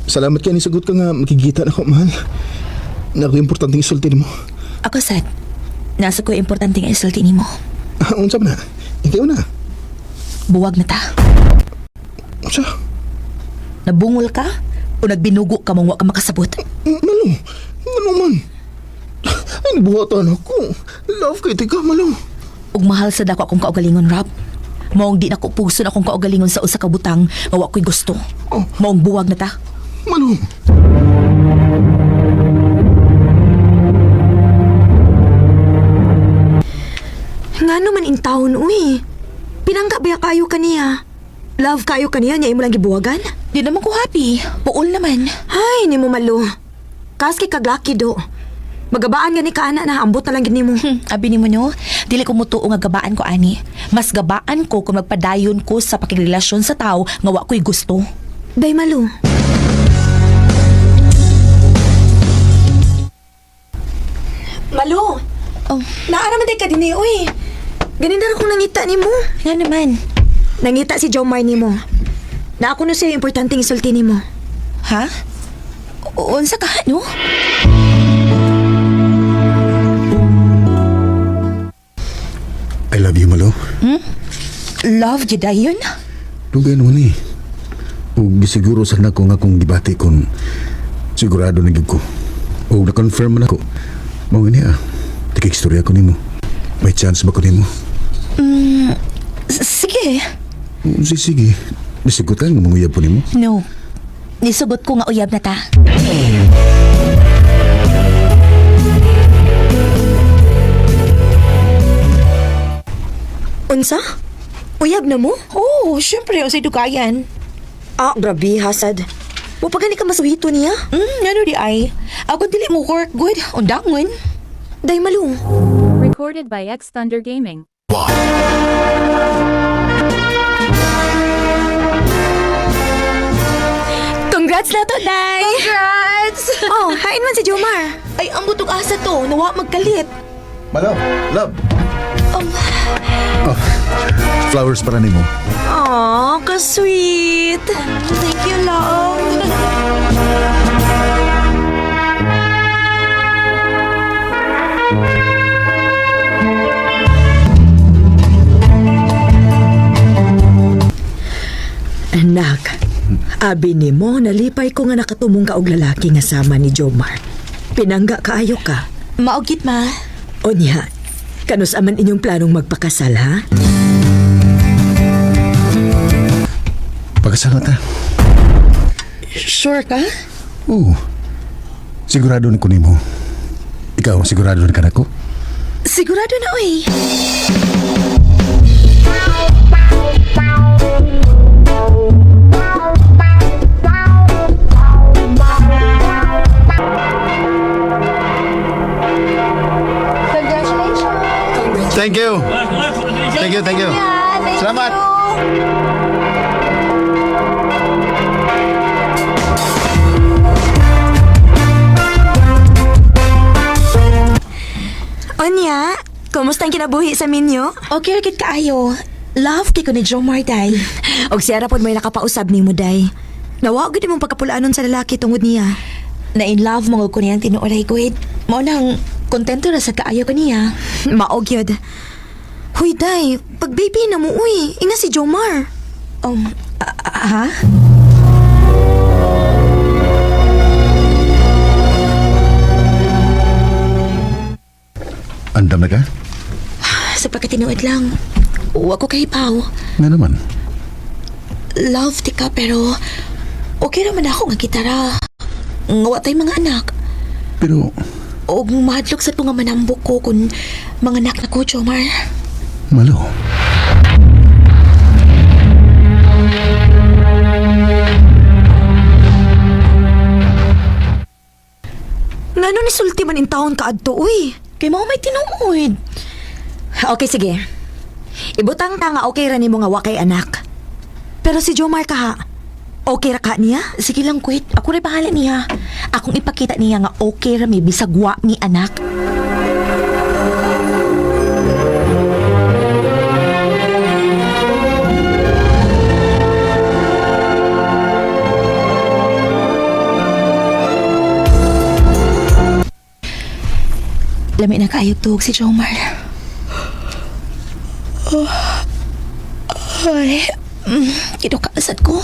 Salamat kay nisagot ka nga makikita na ko, mahal. Na ako importanteng isulti mo. Ako sad, nasa ko importante nga isulti nimo. Unsa ba na? Ikaw na. Buwag na ta. Unsa? Nabungol ka o nagbinugo ka mong wa ka makasabot. Malo. Ano man? Ay, buhatan ako. Love kay tika, malo. Ug mahal sa dako akong kaugalingon, Rob. Maong di na ko puso na akong kaugalingon sa usa ka butang nga wa ko'y gusto. Maong buwag na ta. Malo. Nga naman in taon, uy. Pinangga ba kayo kaniya? Love kayo kaniya, niya imo lang gibuwagan? Di naman ko happy. Puol naman. Ay, ni mo malo. Kaski kaglaki do. Magabaan gani ka ana na ambot na lang gini mo. Abi ni mo no, dili ko mutuo nga gabaan ko ani. Mas gabaan ko kung magpadayon ko sa pakigrelasyon sa tao nga wa ko'y gusto. Day malo. Malo. Oh, Naaraman day ka din uy. Ganin na akong nangita ni mo. nga naman. Nangita si Jomar ni mo. Na ako na sa'yo importanteng isulti ni mo. Ha? Unsa ka, no? I love you, Malo. Love jud dayon? Tugay naman eh. O gisiguro sana ko nga kung gibati kung sigurado na gid ko. O na-confirm man ako. Mao ni Tikik-istorya ko nimo. May chance ba ko nimo? Sige. Sige. Nasigot ka nga manguyab po nimo. No. Nisugot ko nga uyab na ta. Unsa? Uyab na mo? Oh, syempre yung sa dukayan. Ah, grabe, hasad. Mo pa gani ka masuhito niya? Ano di ay? Ako dili mo work good. Undangon. Day malo. Recorded by X Thunder Gaming. Congrats na to, Day! Congrats! Oh, hain man si Jomar. Ay, ang butog asa to. Nawa magkalit. Malo, love. Flowers para nimo. Aw, ka-sweet. Thank you, love. Anak, abi ni mo, nalipay ko nga nakatumong ka og lalaki nga sama ni Jomar. Pinangga kaayo ka. Maugit, ma. O niya, kanus aman inyong planong magpakasal, ha? Pagkasal na ta. Sure ka? Oo. Sigurado na ko nimo. Ikaw, sigurado na ka na ko? Sigurado na, uy. Thank you. Thank you. Salamat. Onya, kumusta ang kinabuhi sa minyo? Okay, rakit kaayo. Love kay ko ni Jomar, Day. Og siya ra pod may nakapausab ni mo, day. Nawa gud imong pagkapulaanon sa lalaki tungod niya. Na in love mo ko niyang tinuoray ko. Mao nang kontento na sa kaayo ko niya. Maog yun. Huy, day, pag baby na mo, uy, ina si Jomar. Ha? Andam na ka? Sa pagkatinuod lang. Wa ko kahipaw. Nga naman. Love ti ka pero okay naman ako nga gitara. Nga wa tay mga anak. Pero, Og mahadlok sa tunga manambok ko kung mga anak na ko, Jomar. Malo. Ngano ni sulti man in taon ka adto, uy. Kay mo may tinuod. Okay, sige. Ibutang ta nga okay ra nimo nga wa kay anak. Pero si Jomar ka ha, okay ra ka niya? Sige lang, quit. Ako rin bahala niya. Akong ipakita niya nga okay rami bisag wa ni anak. Lami na kaayog tuhog si Jomar. Ay, kinukasad ko.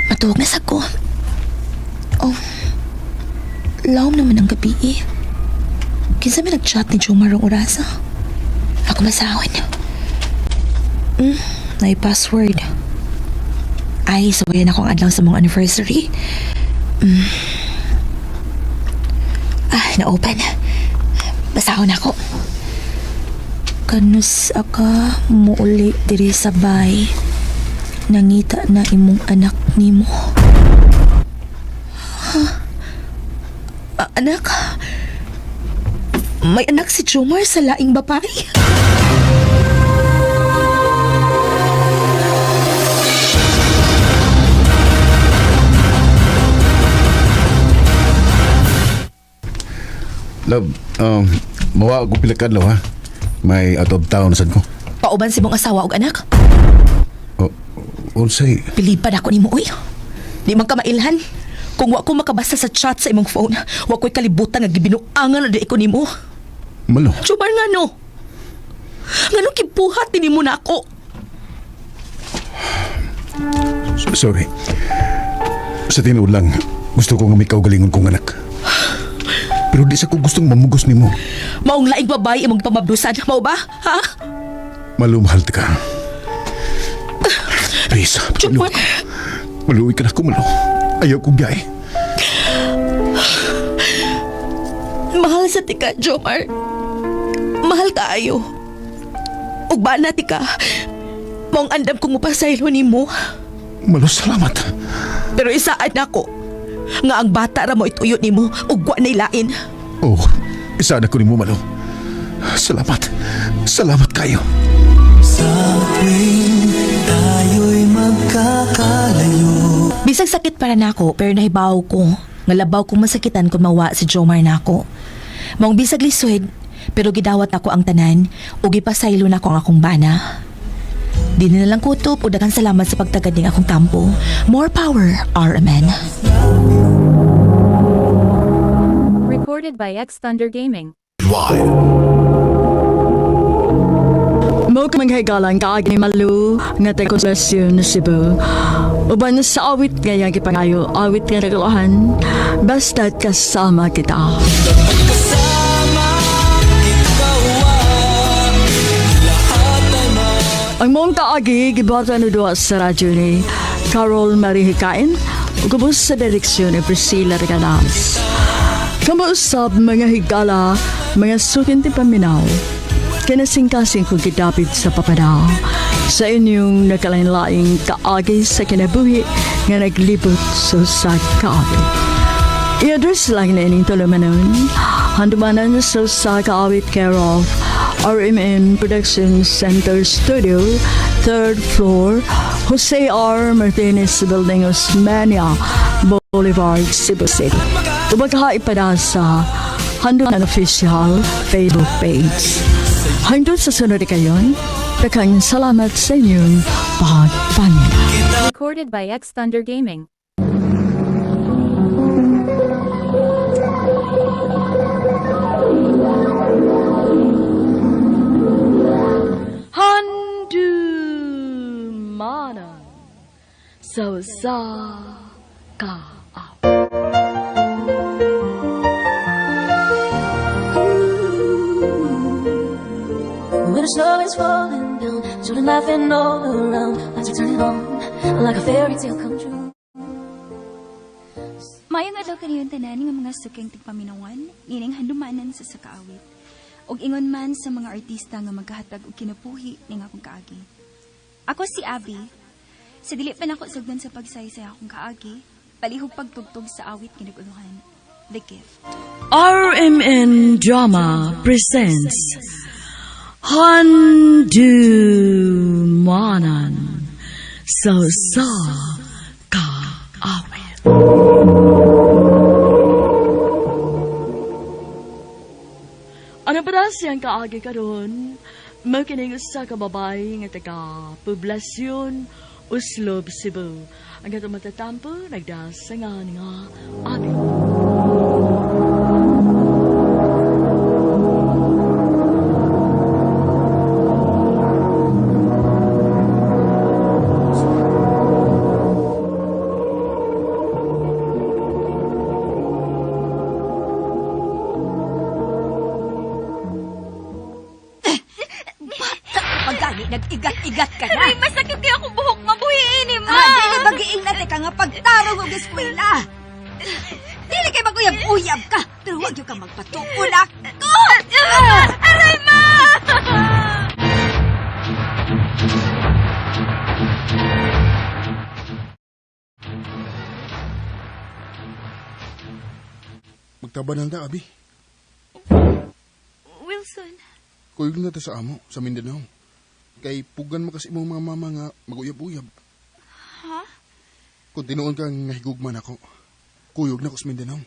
Matuhog na sad ko. Oh, lawom naman ang gabi eh. Kinsa may nag-chat ni Jomar ang orasa. Ako masahon. May password. Ay, sawayan akong adlaw sa mong anniversary. Na-open. Basahon ako. Kanus aka muuli diri sa bay. Nangita na imong anak nimo. Anak? May anak si Jomar sa laing babae? Love, mawa ako pila kadlaw ha. May out of town sad ko. Pauban si mong asawa og anak? Unsay? Pilipad ako nimo uy. Di man ka mailhan. Kung wa ko makabasa sa chat sa imong phone, wa ko'y kalibutan nga gibinuangan na di ko nimo. Malo. Jomar nga no? Nga no kibuhat din mo na ako? Sorry. Sa tinuod lang, gusto ko nga may kaugalingon kong anak. Pero di sa ko gustong mamugos nimo. Maong laing babae imong pamabdusan, mao ba? Ha? Malo, mahal ka. Please, Jomar. maluwi ka na ako, malo. Ayaw ko biyay. Mahal sa tika, Jomar. Mahal ka ayo. Ug ba na tika? Maong andam kong mapasaylo nimo. Malo, salamat. Pero isaan ako nga ang bata ra mo ituyot nimo ug wa nay lain. Oh, isa na ko ni mo, malo. Salamat. Salamat kayo. Sa tuwing tayo'y magkakalayo. Bisag sakit para nako pero nahibaw ko nga labaw kong masakitan kung mawa si Jomar nako. Maong bisag lisod pero gidawat ako ang tanan ug gipasaylo nako ang akong bana. Di na lang kutob o daghang salamat sa pagtagad ning akong kampo. More power, RMN. Recorded by X Thunder Gaming. Mo ka maghigalang kaagi ni Malu nga tayo konsolasyon na Cebu. Uban sa awit kaya gipangayo, awit nga regulahan, basta't kasama kita. Ang mong kaagi, gibata na doon sa radyo ni Carol Marie Hikain, ugubos sa direksyon ni Priscilla Regalas. Kamuusap mga higala, mga sukin ti paminaw, kinasing-kasing kong gidapit sa papanaw sa inyong nakalain-laing kaagi sa kinabuhi nga naglibot sa kaawit. I-address lang na ining tulumanon, handumanan sa kaawit care of RMN Production Center Studio, 3rd floor, Jose R. Martinez Building, Osmania Boulevard, Cebu City. Umagkaipada sa Handuman Official Facebook page. Hanggang sa sunod kayon, daghang salamat sa inyong pagpangin. Recorded by X Thunder Gaming. Handumanan sa ka. When the snow is falling down, children laughing all around, lights are turning on, like a fairy tale come true. Mayong adlaw kaniyon tanan nga mga suking tigpaminawan, nining handumanan sa sakaawit. Og ingon man sa mga artista nga magkahatag og kinabuhi ning akong kaagi. Ako si Abby. Sa dili pa nako sugdan sa pagsaysay akong kaagi, palihog pagtugtog sa awit kinaguluhan. The Gift. RMN Drama presents Handumanan sa kaawit. Ano ba siyang kaagi karon? Makinig sa kababay nga taga Poblasyon, Uslob, Cebu. Ang gatong matatampo, nagdasangan nga amin. nga pagtarong og eskwela. Dili kay maguyab-uyab ka, pero huwag yung ka magpatukol ako! Aray, ma! Magtabanan ta, abi. Wilson, Kuyog na ta sa amo, sa Mindanao. Kay pugan mo kasi mong mga mama nga maguyab-uyab. ha? Kung tinuon kang nahigugman ako, kuyog na ko sa Mindanao.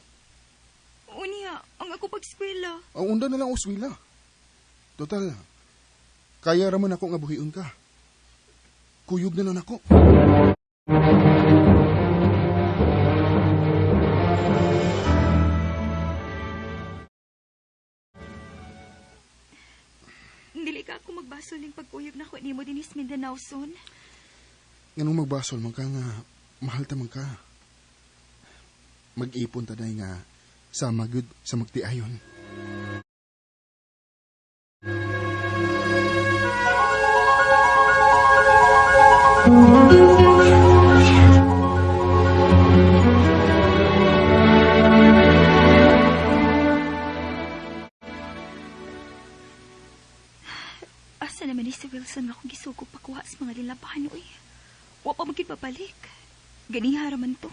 Unya, ang ako pag-eskwela. Ang unda na lang uswila. Total, kaya raman ako nga buhion ka. Kuyog na lang ako. Dili ka ako magbasol ng pagkuyog na ko ni mo dinis Mindanao son. Ganong magbasol man ka nga, mahal ta man ka. Mag-ipon ta day nga, sama good sa magtiayon. Asa naman ni si Wilson nga kung gisuko pakuha sa mga lilabahan uy. Wa pa maging babalik. Ganing haraman to.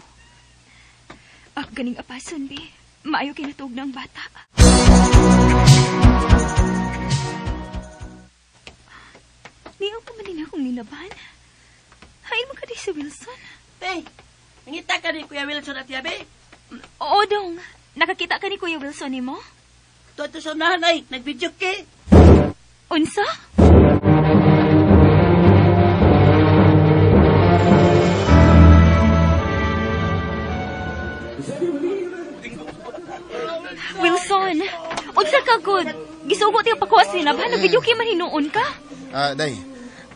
Ganing apason, be. Maayo kinatog ng bata. Niyaw pa man din akong nilabahan. Hain mo ka di si Wilson. Hey, nangita ka ni Kuya Wilson at Yabe. Oo dong. Nakakita ka ni Kuya Wilson ni mo? Toto sa nanay, nag-video ke. Unsa? Wilson, unsa ka good? Gisugot yung pakuha sa linabahan. Nag-video kay man hinuon ka? Day,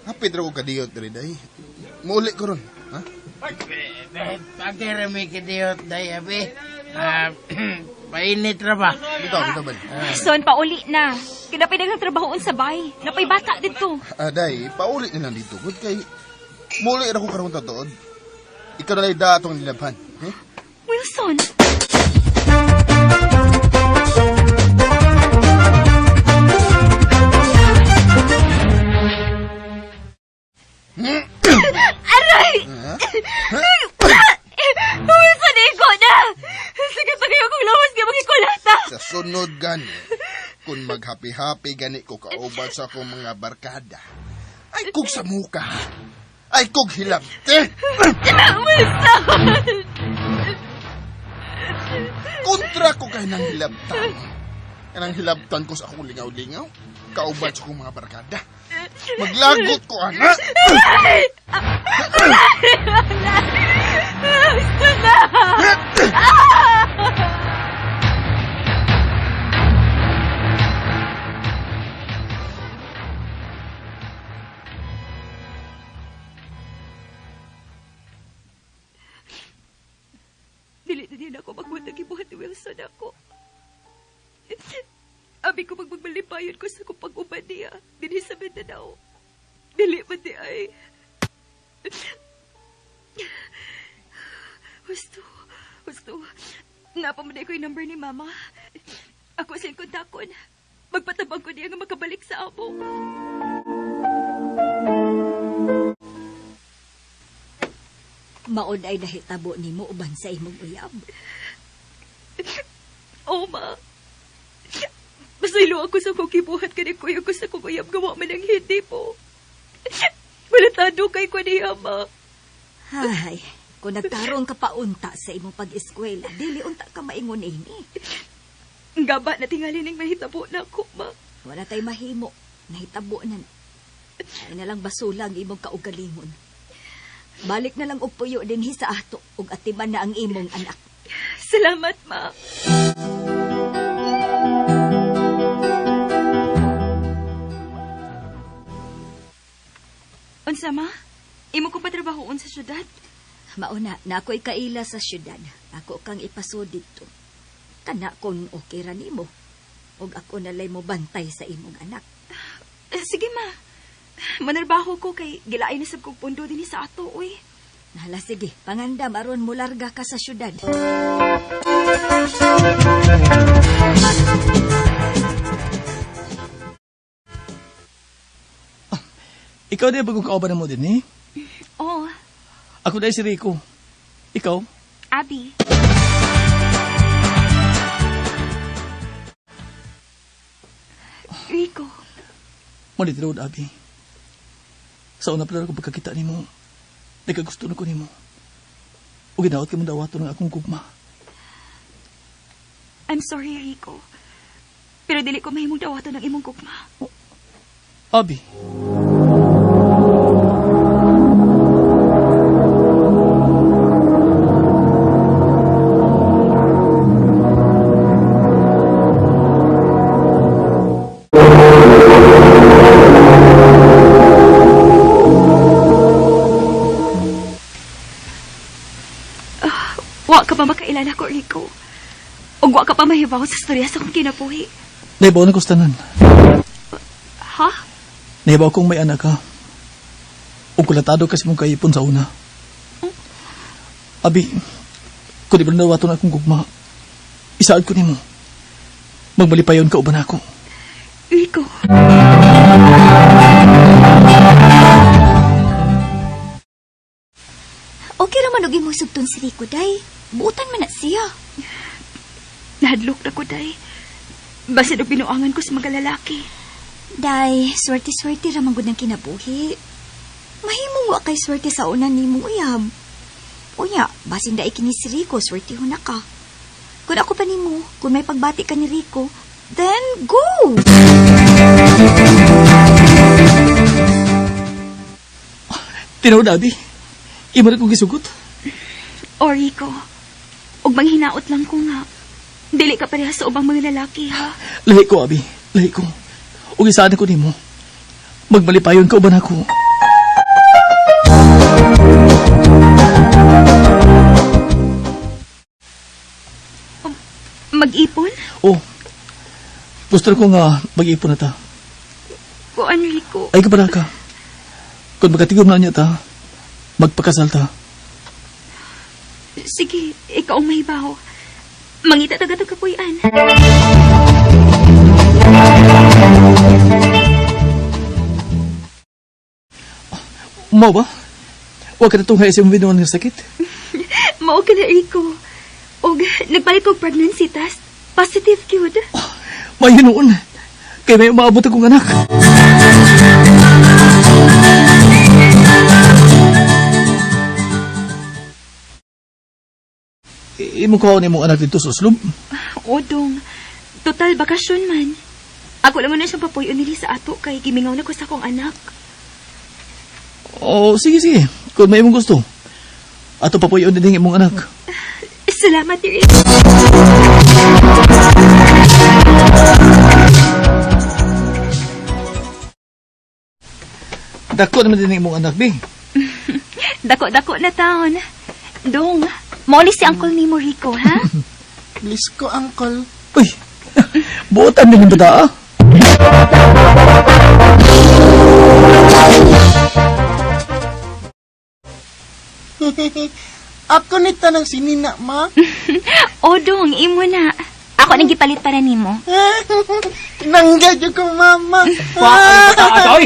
hapit ra ko kadiyot rin, day. Muli ko ron, ha? Pagkirami kidiyot na Yabe. Painit ra ba? Bitaw ba? Son, pauli na. Kinapay ng trabahoon sa bahay. Napay bata dito. Day, paulit na lang dito. Good kay, muli ra ko karon tatuod. Ikaw na lang datong nilabhan, eh? Wilson! Aray! Wilson, iko na! Sige, tagay akong lawas ka magikulata. Sa sunod gani, kung maghapi-hapi gani ko kauban sa akong mga barkada, ay kog sa muka, ay kog hilabte. Wilson! Kontra ko kay nang hilabtan. Kanang hilabtan ko sa akong lingaw-lingaw, kauban sa akong mga barkada. Maglagot ko, anak! Gusto na! Dili na din ako magbuhat ibuhat ni Wilson ako. Abi ko magmalipayon ko sa kong pag-ubad niya. Dili sa Mindanao. Dili man di ay. Gusto. Napamaday ko yung number ni Mama. Ako sin kontakon. Magpatabang ko niya nga makabalik sa amo. Maon ay nahitabo ni mo uban sa imong uyab. Oo, Ma. Masaylo ako sa kong kibuhat ka ni Kuya ko sa kong uyab gawa man ang hindi po. Malatado kay ko niya, Ma. Hay, kung nagtarong ka pa unta sa imong pag-eskwela, dili unta ka maingon ini. Ang gaba na tingali ning mahitabo na ako, Ma. Wala tay mahimo, nahitabo na. Ay na lang basulang imong kaugalingon. Balik na lang og puyo dinhi sa ato ug atiman na ang imong anak. Salamat, Ma. Unsa, Ma? Imo ko patrabahoon sa syudad? Mauna, na ako'y kaila sa syudad. Ako kang ipasod dito. Kana kung okay ra nimo. Ug ako nalay mo bantay sa imong anak. Sige, Ma. Manarbaho ko kay gilaay na sab kog pundo dinhi sa ato, uy. Hala, sige, pangandam aron mularga ka sa syudad. Ikaw din bagong kauban mo din, eh? Oh, Ako dahil si Rico. Ikaw? Abby. Rico, Manit road, Abi. Sa una pala ko pagkakita ni mo, nagkagusto na ko ni mo. O ginawat ka mo dawato ng akong gugma. I'm sorry, Rico. Pero dili ko mahimong dawato ng imong gugma. Abi. Wa ka pa makailala ko, Rico. O wa ka pa mahibaw sa storya sa kong kinabuhi. Nahibaw na ko sa tanan. Ha? Nahibaw kong may anak ka. O kulatado kasi mong kaipon sa una. Abi, kung di ba dawato ng akong gugma, isaad ko ni mo. Magmalipayon ka uban ako. Rico. Okay raman og imong sugton si Rico, day. Buutan man na siya. Nahadlok na ko, day. Basta og binuangan ko sa mga lalaki. Day, swerte-swerte raman gud ng kinabuhi. Mahimong wa kay swerte sa una nimo uyab. Unya, basin dai kini si Rico, swerte na ka. Kung ako pa nimo, kung may pagbati ka ni Rico, then go! Tinaw, Abi. Imo na kong gisugot. O, Rico. Og manghinaot lang ko nga. Dili ka pareha sa ubang mga lalaki, ha? Lahi ko, Abi. Lahi ko. O isaad ko ni mo. Magmalipayon ka uban ako. Mag-ipon? Oh, gusto ko nga mag-ipon na ta. Kuan, Rico. Ay kapala ka. Kung magkatigom na niya ta, magpakasal ta. Sige, ikaw ang mahibaw. Mangita tagatag kapuyan. Mau ba? Huwag ka na tunghay sa binuan ng sakit. Mao ka na, Rico. Og nagpalit kong pregnancy test. Positive gyud. May hinuon. Kaya may umaabot akong anak. Imo ko ni mong anak dito sa slob. Odong, total bakasyon man. Ako lang na siyang papuyon nili sa ato kay gimingaw na ko sa akong anak. Oh, sige, sige. Kung may imong gusto. Ato pa po yun din imong anak. Salamat, Rico. Dako naman din imong anak, be. Dako-dako na taon. Dong, maulis si Uncle Nemo, Rico, ha? Please ko, Uncle. Uy, buotan din yung bata, ah. Ako ni tanang sinina, ma. Odong, imo na. Ako nang gipalit para nimo. Nangga ko, mama. Ano bata, atoy?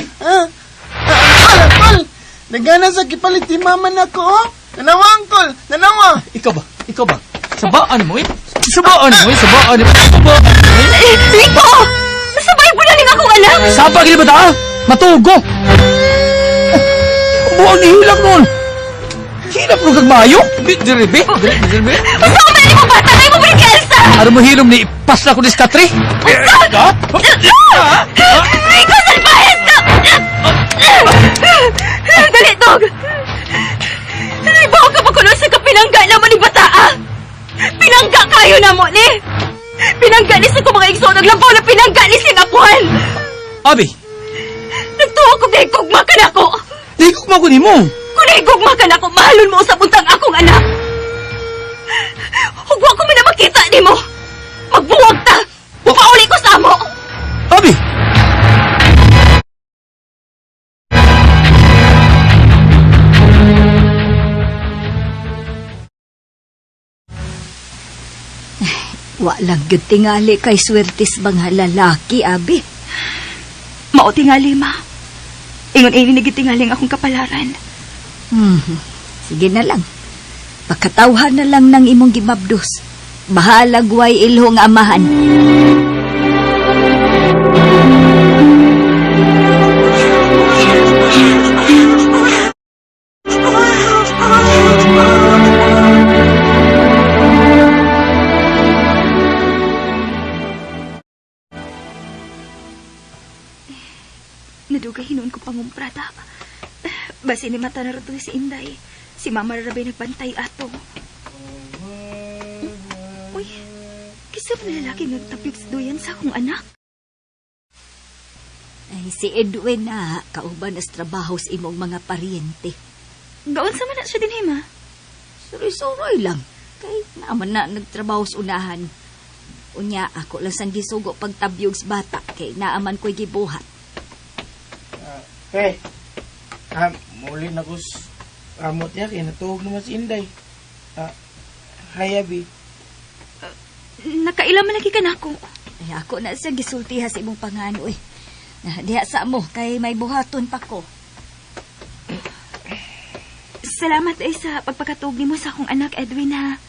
Uncle! Nagana sa kipalit ti mama na ko, oh. Nanawa, Uncle! Nanawa! Ikaw ba? Ikaw ba? Sabaan mo, eh? Sabaan mo, eh? Sabaan mo, sabaan mo, eh? Rico! Sabay mo na rin akong anak! Sapa gini bata, ah? Matugo! Buang nihilak nun! Hilak mo kag mayo? Dire, be? Dire, be? Basta ko na mo bata! Tayo mo ba ni Elsa? Ano mo hilom ni ipas na ko ni Skatri? Ha? Rico, salbahin ka! Dali, Dog! Naibaw ka pa kuno sa kapinangga naman ni Bataa! Pinangga kayo na mo ni! Pinangga ni sa mga igso naglabaw na pinangga ni Sinapuan! Abi, Nagtuwa ko kay Gugma ka na ko! ligok mo ko ni mo! Kung gugma ka na ko, mahalon mo sa buntang akong anak! Hugwa ko man na makita ni mo! Magbuwag ta! Upauli ko sa mo! Abi! Walang gyud tingali kay swertis mga lalaki, abi. Mao tingali, ma. Ingon ini nagitingaling akong kapalaran. Sige na lang. Pagkatawhan na lang ng imong gimabdos. Bahalag way ilhong amahan. Nadugay hinuon ko pangumprada. Basi ni mata na rito si Inday. Si Mama Rabay nagbantay ato. Uy, kisa mo na lalaki nagtapyog sa duyan sa akong anak? Ay, si Edwin na, kauban as trabaho sa imong mga paryente. Gaon sa man na siya din, Hima? Suroy-suroy lang. Kay naman na nagtrabaho sa unahan. Unya, ako lang sang gisugo pagtabyog sa bata. Kay naaman ko'y gibuhat. Hey, muli na ko amot niya, kaya natuhog naman si Inday. Hi, Abi. Nakailan man lagi ka na ako. Ay, ako na sa gisultiha sa imong pangano eh. Diha sa mo, kay may buhaton pa ko. Salamat ay sa pagpakatug mo sa akong anak, Edwin, ha?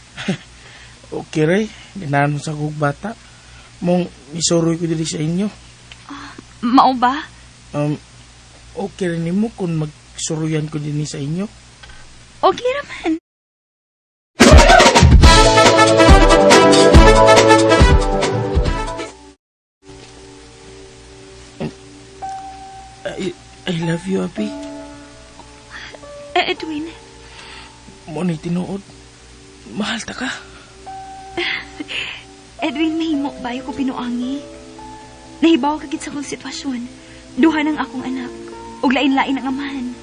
Okay, Ray. Ganahan mo sa kong bata. Mong isuroy ko dili sa inyo. Mao ba? Okay rin mo kung magsuruyan ko din sa inyo. Okay naman. I love you, Abi. Edwin. Mo ni tinuod. Mahal ta ka. Edwin, mahimo bayo ko pinuangi. Nahibaw kagit sa kong sitwasyon. Duha ng akong anak. Ug lain-lain ang amahan.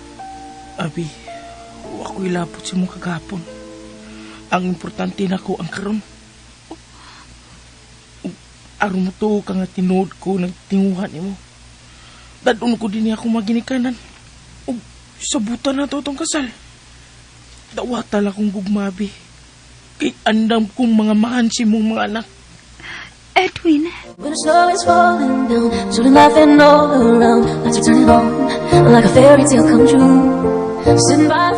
Abi, ako'y lapot si mong kagapon. Ang importante na ko ang karon. Aron mo to ka nga tinuod ko ng tinguhan mo. Dadun ko din ako maginikanan. O sabutan na to itong kasal. Dawata lang kong gugmabi. Kay andam kong mga mahansi mong mga anak. Edwin. When the snow is falling down, children laughing all around, lights are turning on, like a fairy tale come true. Sitting by